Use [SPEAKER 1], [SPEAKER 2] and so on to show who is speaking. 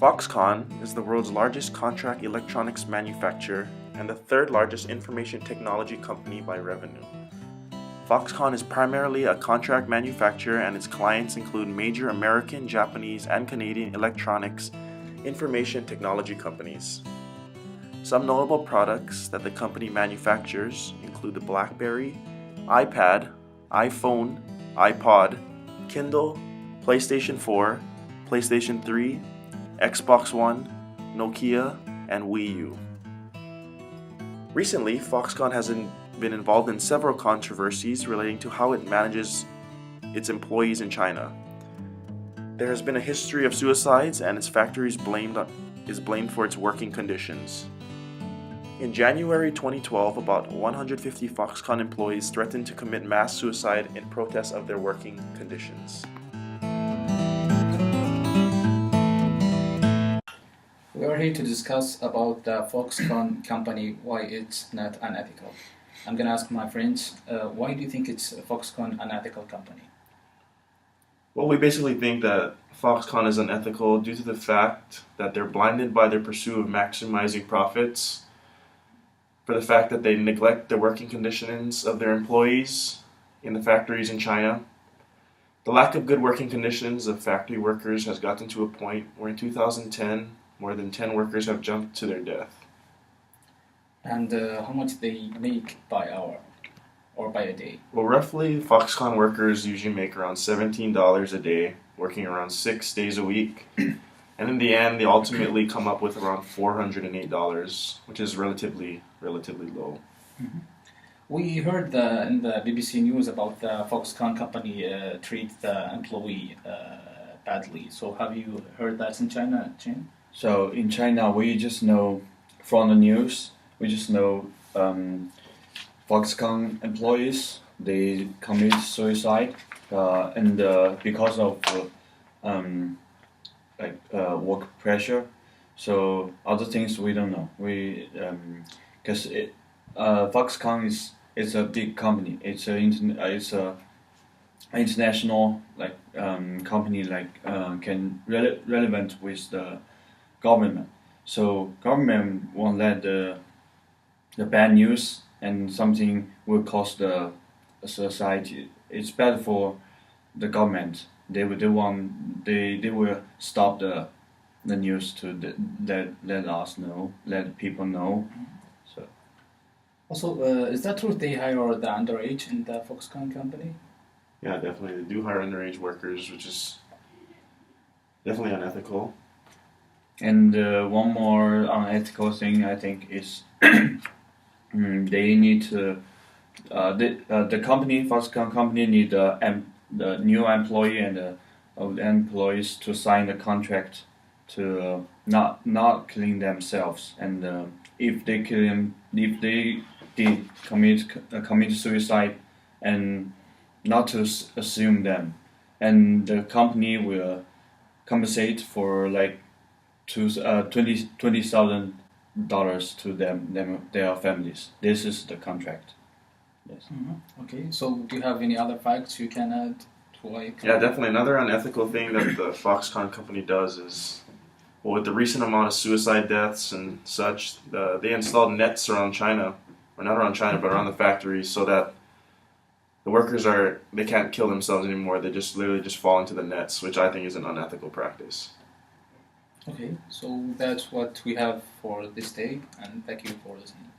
[SPEAKER 1] Fox Conn is the world's largest contract electronics manufacturer and the third largest information technology company by revenue. Fox Conn is primarily a contract manufacturer and its clients include major American, Japanese, and Canadian electronics information technology companies. Some notable products that the company manufactures include the BlackBerry, iPad, iPhone, iPod, Kindle, PlayStation 4, PlayStation 3, Xbox One, Nokia, and Wii U. Recently, Foxconn has been involved in several controversies relating to how it manages its employees in China. There has been a history of suicides, and its factory is blamed for its working conditions. In January 2012, about 150 Foxconn employees threatened to commit mass suicide in protest of their working conditions.
[SPEAKER 2] We are here to discuss about the Fox Conn company, why it's not unethical. I'm going to ask my friends, why do you think it's a Fox Conn unethical company?
[SPEAKER 1] Well, we basically think that Foxconn is unethical due to the fact that they're blinded by their pursuit of maximizing profits, for the fact that they neglect the working conditions of their employees in the factories in China. The lack of good working conditions of factory workers has gotten to a point where in 2010, more than 10 workers have jumped to their death.
[SPEAKER 2] And how much they make by hour or by a day?
[SPEAKER 1] Well, roughly, Foxconn workers usually make around $17 a day, working around 6 days a week. And in the end, they ultimately come up with around $408, which is relatively low.
[SPEAKER 2] Mm-hmm. We heard in the BBC News about the Foxconn company treat the employee badly. So have you heard that in China, Jin?
[SPEAKER 3] So in China, we just know from the news, we just know Foxconn employees, they commit suicide and because of work pressure. So other things we don't know. Because Foxconn is a big company. It's a international company can relevant with the government. So government won't let the bad news and something will cause the society. It's bad for the government. They will stop the news to let us know, let people know. So
[SPEAKER 2] also, is that true? They hire the underage in the Foxconn company?
[SPEAKER 1] Yeah, definitely. They do hire underage workers, which is definitely unethical.
[SPEAKER 3] And one more unethical thing I think is they need to the company Foxconn company need the new employee and the employees to sign the contract to not killing themselves, and if they commit suicide, and not to assume them, and the company will compensate for $20,000 to their families. This is the contract. Yes.
[SPEAKER 2] Mm-hmm. Okay. So, do you have any other facts you can add to why?
[SPEAKER 1] Yeah, definitely. Another unethical thing that the Foxconn company does is, well, with the recent amount of suicide deaths and such, they installed nets around China, or not around China, but around the factories, so that the workers they can't kill themselves anymore. They just literally just fall into the nets, which I think is an unethical practice.
[SPEAKER 2] Okay, so that's what we have for this day, and thank you for listening.